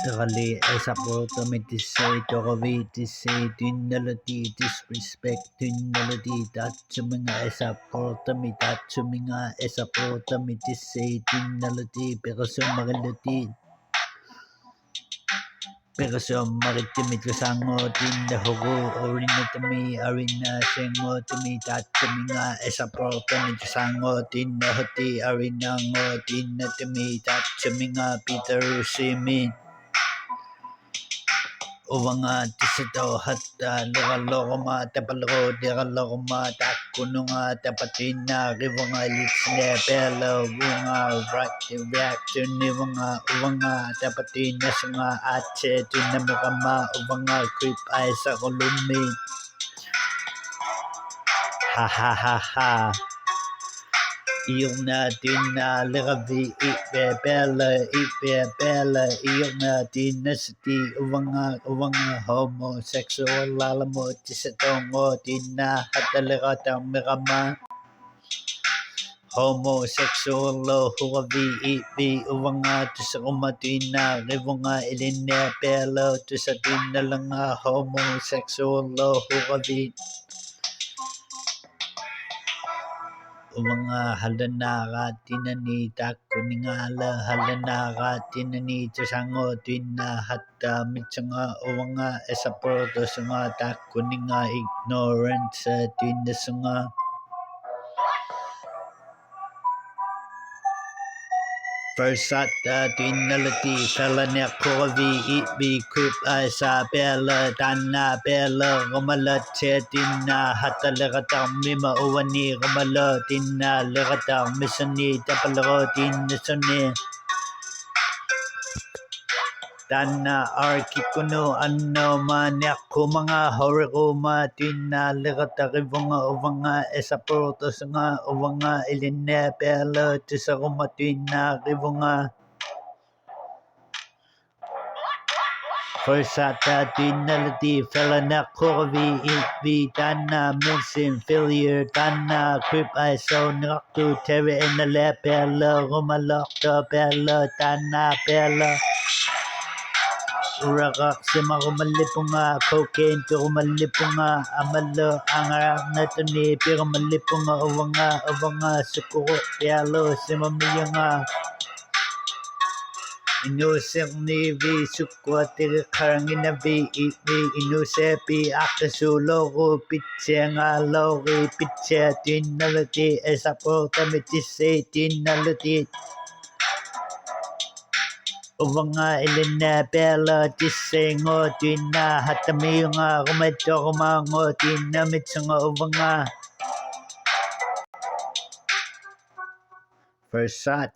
Literally, as a automatic say, to say, dinality, disrespect, dinality, that to me as a automatic, that to me as a automatic say, dinality, because of magality. Pero maritimid ko sango tindahogo orinatami arina sengo tumi tatami nga esa protamid sango tindahoti arina ngo tinatami tatami nga Peter Simin Uvanga tisato hatta legalogoma tapalogo degalogoma takununga tapatina rivanga litsne pelo bunga right reaction nivanga uvanga tapatina sunga ache tinamagama uvanga creep ay sa kolumi ha ha ha ha Iyong natin na lagabi bella iyong natin na siti uwanga homosexual lalamo tisatongo tina hatalaga tamirama homosexual lo huwabi uwanga tisakumatina rivunga iline bella tisatina lang homosexual lo huwabi Umanga halanaka tinani takuningala halanaka tinani tasango tina hatta mitsanga umanga esaporto sanga takuninga ignorance tinasanga Versata tinalati felania kovi itbi krip sa bella dana bella gomala tina hatta legata mima uwani gomala tina legata misani tapalago tinasani Dana arkikuno anno maniako mga horigoma tina legata rivanga uvanga esaporto sanga uvanga iline bella tisagoma tina rivanga Versata dinality felana korvi itvi dana missing failure dana crip iso naktu terre in the bella rumalokta bella dana bella Urakak sima rumalipunga cocaine to rumalipunga amalo angarang natuni pero malipunga uwanga sukuro pialo sima miyanga Inusek ni vi sukwati karangina vi inusepi akasulo ko pitse nga logi pitse tinalati esapo tamitise tinalati Uvanga ilina bella tisengo tina hatami nga kumeto kumango tina mitsunga uvanga Versat